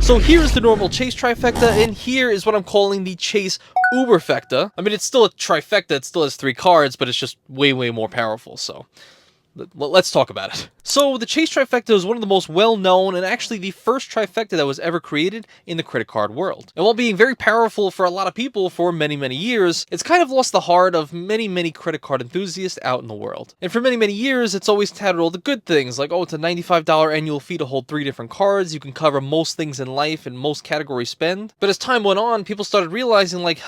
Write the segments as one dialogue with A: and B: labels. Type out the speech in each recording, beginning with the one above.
A: So here's the normal Chase Trifecta, and here is what I'm calling the Chase Uberfecta. I mean, it's still a trifecta, it still has 3 cards, but it's just way more powerful, so let's talk about it. So the Chase Trifecta is one of the most well-known and actually the first trifecta that was ever created in the credit card world. And while being very powerful for a lot of people for many years, it's kind of lost the heart of many credit card enthusiasts out in the world. And for many years, it's always touted all the good things, like, oh, it's a $95 annual fee to hold 3 different cards, you can cover most things in life and most category spend. But as time went on, people started realizing, like,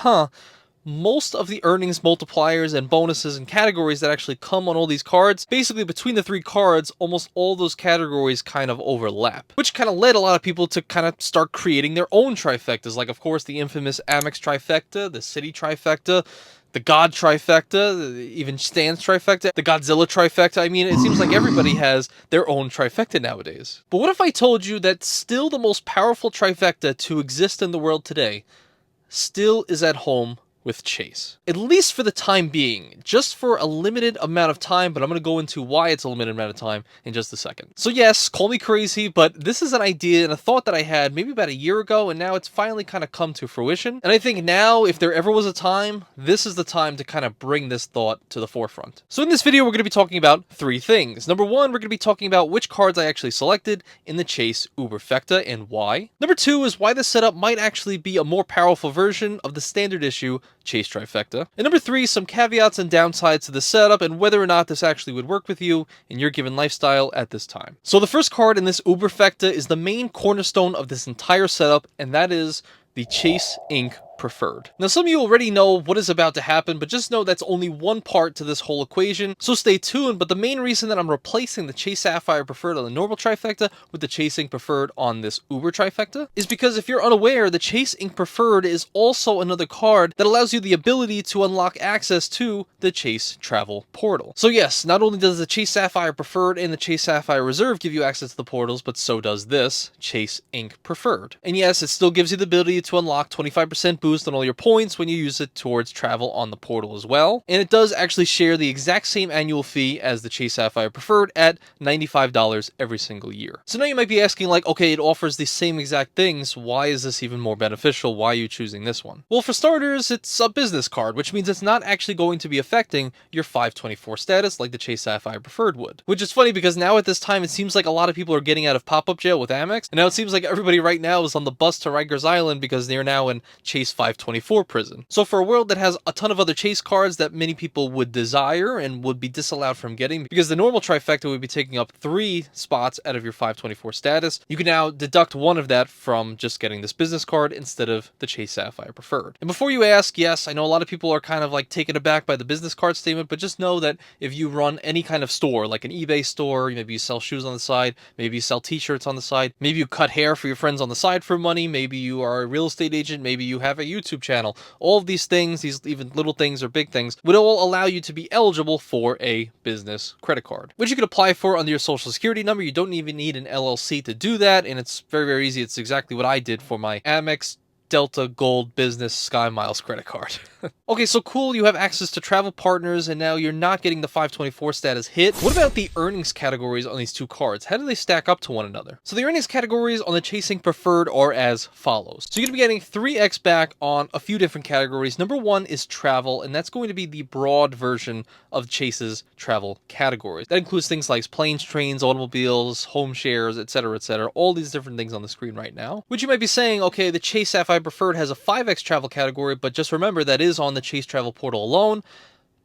A: most of the earnings multipliers and bonuses and categories that actually come on all these cards, basically between the 3 cards, almost all those categories kind of overlap, which kind of led a lot of people to kind of start creating their own trifectas, like, of course, the infamous Amex Trifecta, the Citi Trifecta, the God Trifecta, even Stan's Trifecta, the Godzilla Trifecta. I mean, it seems like everybody has their own trifecta nowadays. But what if I told you that still the most powerful trifecta to exist in the world today still is at home with Chase? At least for the time being, just for a limited amount of time, but I'm going to go into why it's a limited amount of time in just a second. So yes, call me crazy, but this is an idea and a thought that I had maybe about a year ago, and now it's finally kind of come to fruition. And I think now, if there ever was a time, this is the time to kind of bring this thought to the forefront. So in this video, we're going to be talking about 3 things. Number 1, we're going to be talking about which cards I actually selected in the Chase Uberfecta and why. Number 2 is why this setup might actually be a more powerful version of the standard issue Chase Trifecta. And number 3, some caveats and downsides to the setup and whether or not this actually would work with you in your given lifestyle at this time. So the first card in this Uberfecta is the main cornerstone of this entire setup, and that is the Chase Inc. Preferred. Now, some of you already know what is about to happen, but just know that's only one part to this whole equation, so stay tuned. But the main reason that I'm replacing the Chase Sapphire Preferred on the normal trifecta with the Chase Inc. Preferred on this Uber trifecta is because, if you're unaware, the Chase Inc. Preferred is also another card that allows you the ability to unlock access to the Chase Travel Portal. So yes, not only does the Chase Sapphire Preferred and the Chase Sapphire Reserve give you access to the portals, but so does this Chase Inc. Preferred. And yes, it still gives you the ability to unlock 25% boost on all your points when you use it towards travel on the portal as well. And it does actually share the exact same annual fee as the Chase Sapphire Preferred at $95 every single year. So now you might be asking, like, okay, it offers the same exact things. Why is this even more beneficial? Why are you choosing this one? Well, for starters, it's a business card, which means it's not actually going to be affecting your 524 status like the Chase Sapphire Preferred would. Which is funny because now at this time, it seems like a lot of people are getting out of pop-up jail with Amex. And now it seems like everybody right now is on the bus to Rikers Island because they're now in Chase 524 prison. So for a world that has a ton of other Chase cards that many people would desire and would be disallowed from getting, because the normal trifecta would be taking up 3 spots out of your 524 status, you can now deduct 1 of that from just getting this business card instead of the Chase Sapphire Preferred. And before you ask, yes, I know a lot of people are kind of like taken aback by the business card statement, but just know that if you run any kind of store, like an eBay store, maybe you sell shoes on the side, maybe you sell t-shirts on the side, maybe you cut hair for your friends on the side for money, maybe you are a real estate agent, maybe you have a YouTube channel. All of these things, these even little things or big things, would all allow you to be eligible for a business credit card, which you can apply for under your social security number. You don't even need an LLC to do that, and it's very easy. It's exactly what I did for my Amex Delta Gold Business Sky Miles credit card. Okay, so cool, you have access to travel partners, and now you're not getting the 524 status hit. What about the earnings categories on these 2 cards? How do they stack up to one another? So the earnings categories on the Chase Inc. Preferred are as follows. So you're going to be getting 3x back on a few different categories. Number 1 is travel, and that's going to be the broad version of Chase's travel categories. That includes things like planes, trains, automobiles, home shares, etc., all these different things on the screen right now. Which you might be saying, okay, the Chase Sapphire Preferred has a 5x travel category, but just remember that is on the Chase Travel Portal alone.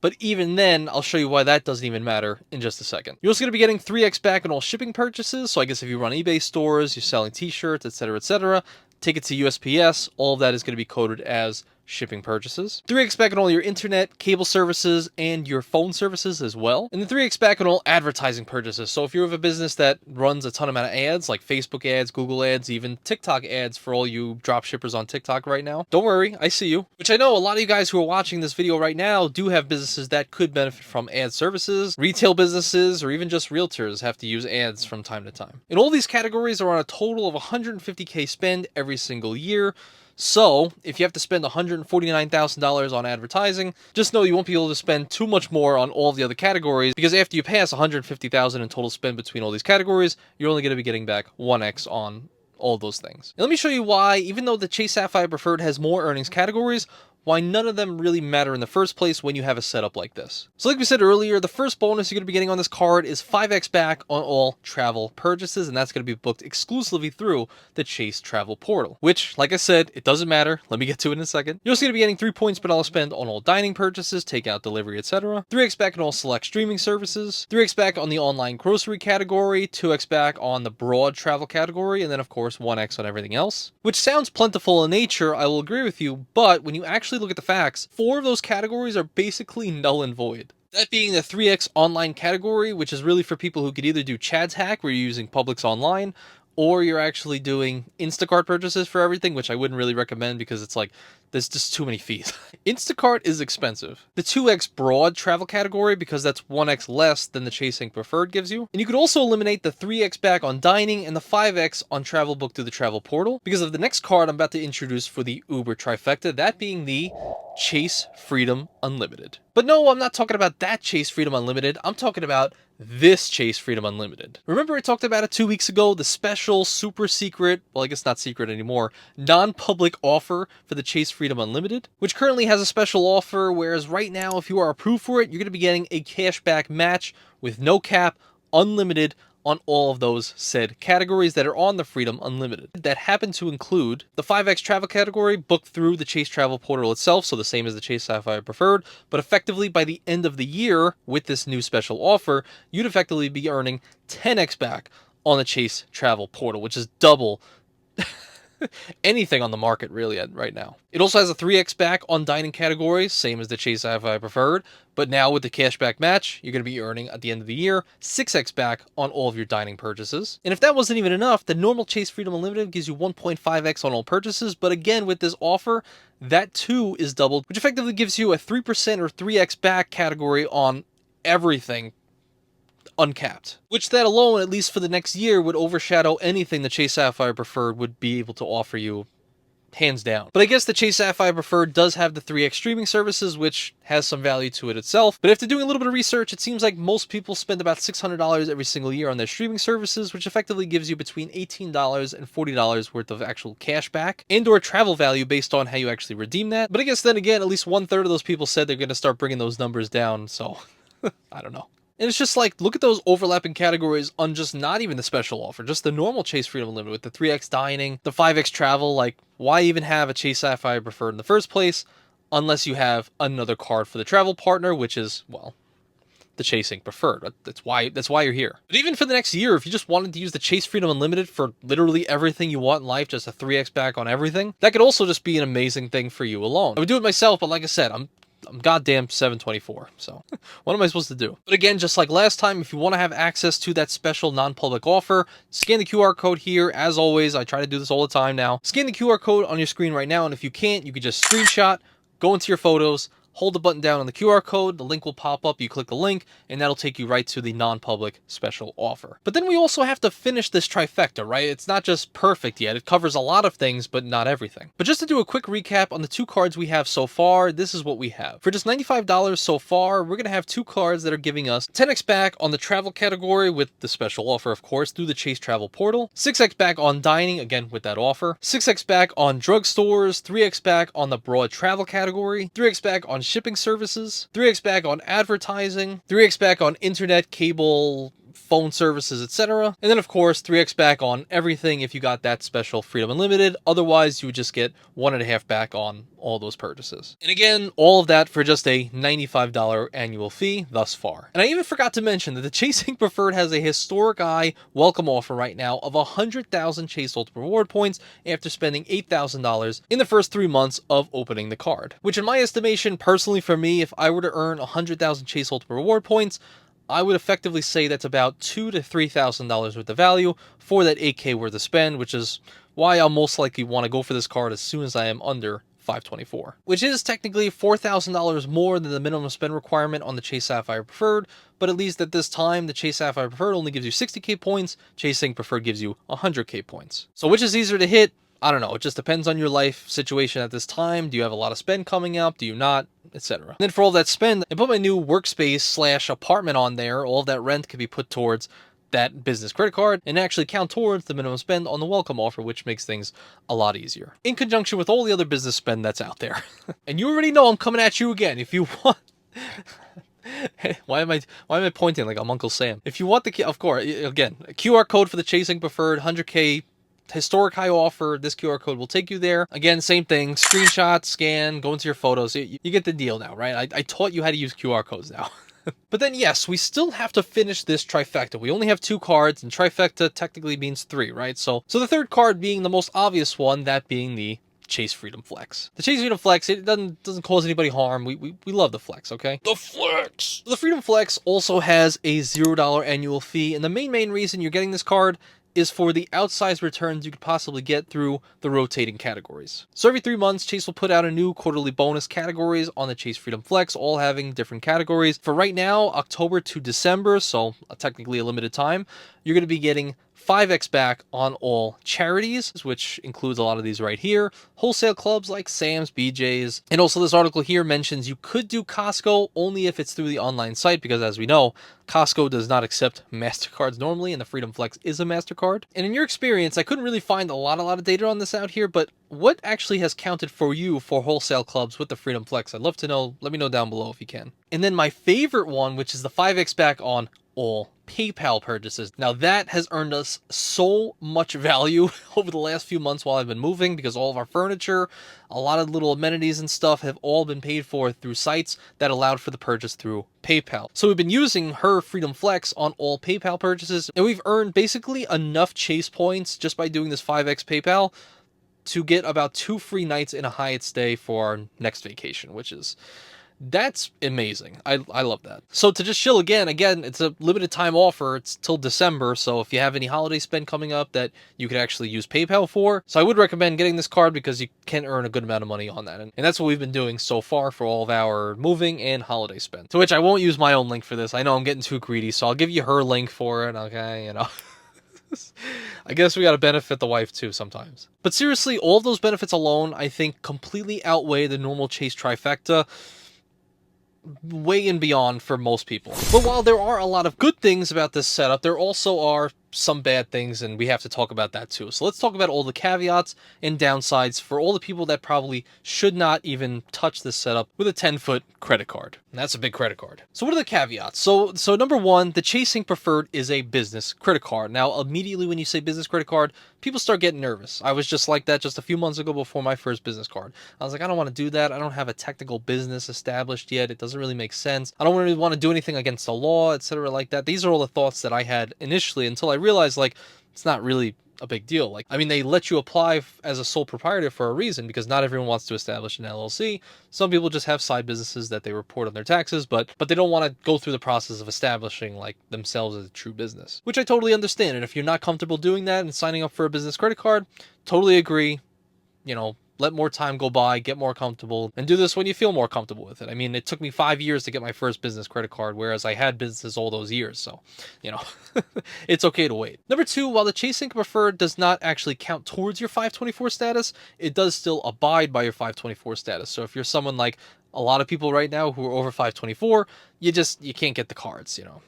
A: But even then, I'll show you why that doesn't even matter in just a second. You're also going to be getting 3x back on all shipping purchases. So I guess if you run eBay stores, you're selling t-shirts, etc., tickets to USPS, all of that is going to be coded as shipping purchases. 3x back on all your internet, cable services, and your phone services as well. And then 3x back on all advertising purchases. So if you have a business that runs a ton amount of ads, like Facebook ads, Google ads, even TikTok ads for all you drop shippers on TikTok right now, don't worry, I see you. Which I know a lot of you guys who are watching this video right now do have businesses that could benefit from ad services. Retail businesses, or even just realtors have to use ads from time to time. And all these categories are on a total of $150K spend every single year. So, if you have to spend $149,000 on advertising, just know you won't be able to spend too much more on all the other categories, because after you pass $150,000 in total spend between all these categories, you're only going to be getting back 1x on all those things. And let me show you why, even though the Chase Sapphire Preferred has more earnings categories, why none of them really matter in the first place when you have a setup like this. So like we said earlier, the first bonus you're going to be getting on this card is 5x back on all travel purchases, and that's going to be booked exclusively through the Chase Travel Portal, which, like I said, it doesn't matter. Let me get to it in a second. You're also going to be getting 3 points per dollar spend on all dining purchases, takeout, delivery, etc. 3x back on all select streaming services, 3x back on the online grocery category, 2x back on the broad travel category, and then of course 1x on everything else. Which sounds plentiful in nature, I will agree with you, but when you actually look at the facts, 4 of those categories are basically null and void. That being the 3x online category, which is really for people who could either do Chad's hack, where you're using Publix online, or you're actually doing Instacart purchases for everything, which I wouldn't really recommend because it's like, there's just too many fees. Instacart is expensive. The 2x broad travel category, because that's 1x less than the Chase Ink Preferred gives you. And you could also eliminate the 3x back on dining and the 5x on travel booked through the travel portal because of the next card I'm about to introduce for the Uber Trifecta, that being the Chase Freedom Unlimited. But no, I'm not talking about that Chase Freedom Unlimited. I'm talking about this Chase Freedom Unlimited. Remember I talked about it 2 weeks ago, the special, super secret, well I guess not secret anymore, non-public offer for the Chase Freedom Unlimited, which currently has a special offer, whereas right now if you are approved for it, you're going to be getting a cashback match with no cap, unlimited, on all of those said categories that are on the Freedom Unlimited. That happen to include the 5x travel category booked through the Chase Travel Portal itself, so the same as the Chase Sapphire Preferred, but effectively by the end of the year with this new special offer, you'd effectively be earning 10x back on the Chase Travel Portal, which is double anything on the market really right now. It also has a 3x back on dining categories, same as the Chase Sapphire Preferred, but now with the cashback match, you're going to be earning at the end of the year 6x back on all of your dining purchases. And if that wasn't even enough, the normal Chase Freedom Unlimited gives you 1.5x on all purchases, but again with this offer, that too is doubled, which effectively gives you a 3% or 3x back category on everything uncapped, which that alone, at least for the next year, would overshadow anything the Chase Sapphire Preferred would be able to offer you, hands down. But I guess the Chase Sapphire Preferred does have the 3x streaming services, which has some value to it itself. But after doing a little bit of research, it seems like most people spend about $600 every single year on their streaming services, which effectively gives you between $18 and $40 worth of actual cash back and or travel value based on how you actually redeem that. But I guess then again, at least 1/3 of those people said they're going to start bringing those numbers down, so I don't know. And it's just like, look at those overlapping categories on just not even the special offer, just the normal Chase Freedom Unlimited with the 3x dining, the 5x travel. Like, why even have a Chase Sapphire Preferred in the first place unless you have another card for the travel partner, which is, well, the Chase Ink Preferred. That's why you're here. But even for the next year, if you just wanted to use the Chase Freedom Unlimited for literally everything you want in life, just a 3x back on everything, that could also just be an amazing thing for you alone. I would do it myself, but like I said, I'm goddamn 724, so what am I supposed to do? But again, just like last time, if you want to have access to that special non-public offer, scan the QR code here. As always, I try to do this all the time now. Scan the QR code on your screen right now, and if you can't, you can just screenshot, go into your photos, hold the button down on the QR code, the link will pop up, you click the link, and that'll take you right to the non-public special offer. But then we also have to finish this trifecta, right? It's not just perfect yet. It covers a lot of things, but not everything. But just to do a quick recap on the 2 cards we have so far, this is what we have. For just $95 so far, we're going to have 2 cards that are giving us 10x back on the travel category with the special offer, of course, through the Chase Travel Portal, 6x back on dining, again with that offer, 6x back on drugstores, 3x back on the broad travel category, 3x back on shipping services, 3x back on advertising, 3x back on internet, cable, phone services, etc. And then of course 3x back on everything if you got that special Freedom Unlimited. Otherwise you would just get 1.5 back on all those purchases. And again, all of that for just a $95 annual fee thus far. And I even forgot to mention that the Chase Ink Preferred has a historic high welcome offer right now of 100,000 Chase Ultimate Reward points after spending $8,000 in the first 3 months of opening the card. Which in my estimation, personally for me, if I were to earn 100,000 Chase Ultimate Reward points, I would effectively say that's about $2,000 to $3,000 worth of value for that $8K worth of spend, which is why I'll most likely want to go for this card as soon as I am under $524, which is technically $4,000 more than the minimum spend requirement on the Chase Sapphire Preferred, but at least at this time, the Chase Sapphire Preferred only gives you 60K points, Chase Ink Preferred gives you 100K points. So which is easier to hit? I don't know. It just depends on your life situation at this time. Do you have a lot of spend coming up? Do you not? Etc. Then for all that spend, I put my new workspace / apartment on there. All of that rent could be put towards that business credit card and actually count towards the minimum spend on the welcome offer, which makes things a lot easier, in conjunction with all the other business spend that's out there. And you already know I'm coming at you again. If you want... why am I pointing like I'm Uncle Sam? If you want the... Of course, again, a QR code for the Chase Ink Preferred 100K historic high offer. This QR code will take you there. Again, same thing. Screenshot, scan, go into your photos. You get the deal now, right? I taught you how to use QR codes now. But then, yes, we still have to finish this trifecta. We only have 2 cards, and trifecta technically means 3, right? So the third card being the most obvious one, that being the Chase Freedom Flex. The Chase Freedom Flex, it doesn't cause anybody harm. We love the Flex, okay? The Flex! The Freedom Flex also has a $0 annual fee, and the main reason you're getting this card is for the outsized returns you could possibly get through the rotating categories. So every 3 months, Chase will put out a new quarterly bonus categories on the Chase Freedom Flex, all having different categories. For right now, October to December, so technically a limited time, you're going to be getting 5x back on all charities, which includes a lot of these right here, wholesale clubs like Sam's, BJ's, and also this article here mentions you could do Costco only if it's through the online site, because as we know, Costco does not accept MasterCards normally, and the Freedom Flex is a MasterCard. And in your experience, I couldn't really find a lot of data on this out here, but what actually has counted for you for wholesale clubs with the Freedom Flex? I'd love to know. Let me know down below if you can. And then my favorite one, which is the 5x back on all PayPal purchases. Now that has earned us so much value over the last few months while I've been moving, because all of our furniture, a lot of little amenities and stuff have all been paid for through sites that allowed for the purchase through PayPal. So we've been using her Freedom Flex on all PayPal purchases, and we've earned basically enough Chase points just by doing this 5x PayPal to get about 2 free nights in a Hyatt stay for our next vacation, which is... that's amazing. I love that. So to just chill again, it's a limited time offer. It's till December. So if you have any holiday spend coming up that you could actually use PayPal for. So I would recommend getting this card because you can earn a good amount of money on that. And that's what we've been doing so far for all of our moving and holiday spend. To which I won't use my own link for this. I know I'm getting too greedy, so I'll give you her link for it. Okay, you know. I guess we got to benefit the wife too sometimes. But seriously, all of those benefits alone, I think, completely outweigh the normal Chase Trifecta, way and beyond for most people. But while there are a lot of good things about this setup, there also are some bad things, and we have to talk about that too. So let's talk about all the caveats and downsides for all the people that probably should not even touch this setup with a 10-foot credit card. And that's a big credit card. So what are the caveats? So number one, the Chase Ink Preferred is a business credit card. Now, immediately when you say business credit card, people start getting nervous. I was just like that just a few months ago before my first business card. I was like, I don't want to do that. I don't have a technical business established yet. It doesn't really make sense. I don't really want to do anything against the law, etc. like that. These are all the thoughts that I had initially until I realized, like, it's not really a big deal. Like, I mean, they let you apply as a sole proprietor for a reason, because not everyone wants to establish an LLC. Some people just have side businesses that they report on their taxes, but they don't want to go through the process of establishing, like, themselves as a true business, which I totally understand. And if you're not comfortable doing that and signing up for a business credit card, totally agree. You know, let more time go by, get more comfortable, and do this when you feel more comfortable with it. I mean, it took me 5 years to get my first business credit card, whereas I had businesses all those years, so, you know, it's okay to wait. Number two, while the Chase Ink Preferred does not actually count towards your 524 status, it does still abide by your 524 status. So if you're someone like a lot of people right now who are over 524, you can't get the cards, you know.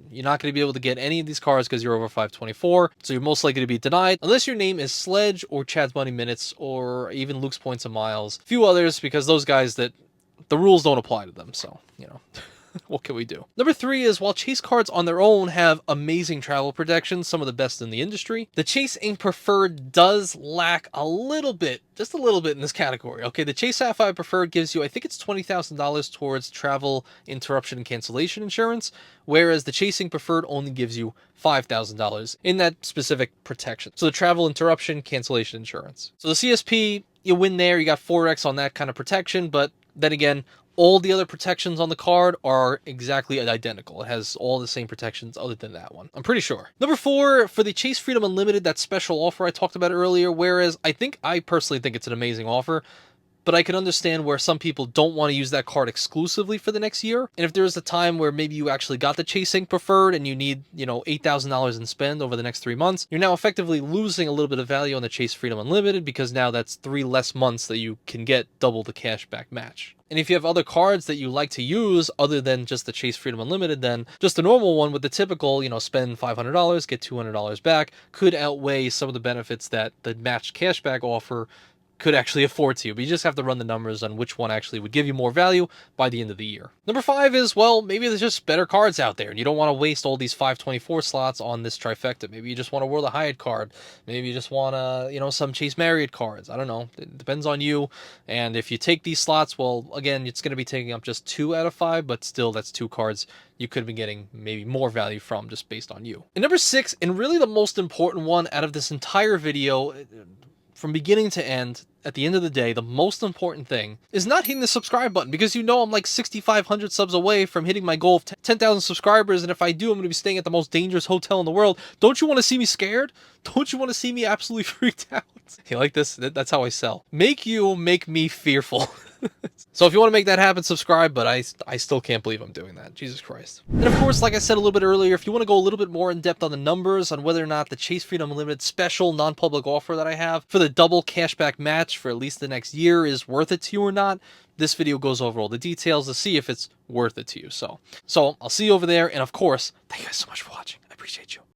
A: You're not going to be able to get any of these cards because you're over 524, so you're most likely to be denied, unless your name is Sledge or Chad's Money Minutes or even Luke's Points and Miles. A few others, because those guys, that the rules don't apply to them, so, you know. What can we do? Number three is, while Chase cards on their own have amazing travel protection, some of the best in the industry, the Chase Ink Preferred does lack a little bit, just a little bit in this category. Okay, the Chase Sapphire Preferred gives you, I think it's $20,000 towards travel interruption and cancellation insurance, whereas the Chase Ink Preferred only gives you $5,000 in that specific protection. So the travel interruption cancellation insurance. So the CSP, you win there, you got 4x on that kind of protection, but then again, all the other protections on the card are exactly identical. It has all the same protections other than that one, I'm pretty sure. Number four, for the Chase Freedom Unlimited, that special offer I talked about earlier, whereas I personally think it's an amazing offer, but I can understand where some people don't want to use that card exclusively for the next year. And if there is a time where maybe you actually got the Chase Ink Preferred and you need, you know, $8,000 in spend over the next 3 months, you're now effectively losing a little bit of value on the Chase Freedom Unlimited, because now that's 3 less months that you can get double the cashback match. And if you have other cards that you like to use other than just the Chase Freedom Unlimited, then just a normal one with the typical, spend $500, get $200 back could outweigh some of the benefits that the matched cashback offer could actually afford to you. But you just have to run the numbers on which one actually would give you more value by the end of the year. Number 5 is, well, maybe there's just better cards out there and you don't want to waste all these 524 slots on this trifecta. Maybe you just want a World of Hyatt card. Maybe you just want some Chase Marriott cards. I don't know. It depends on you. And if you take these slots, well, again, it's going to be taking up just 2 out of 5, but still that's 2 cards you could have been getting maybe more value from just based on you. And number 6, and really the most important one out of this entire video, from beginning to end, at the end of the day, the most important thing is not hitting the subscribe button, because I'm like 6,500 subs away from hitting my goal of 10,000 subscribers, and if I do, I'm going to be staying at the most dangerous hotel in the world. Don't you want to see me scared? Don't you want to see me absolutely freaked out? You like this? That's how I sell. Make me fearful. So if you want to make that happen, subscribe, but I still can't believe I'm doing that. Jesus Christ. And of course, like I said a little bit earlier, if you want to go a little bit more in depth on the numbers on whether or not the Chase Freedom Unlimited special non-public offer that I have for the double cashback match for at least the next year is worth it to you or not, this video goes over all the details to see if it's worth it to you. So I'll see you over there. And of course, thank you guys so much for watching. I appreciate you.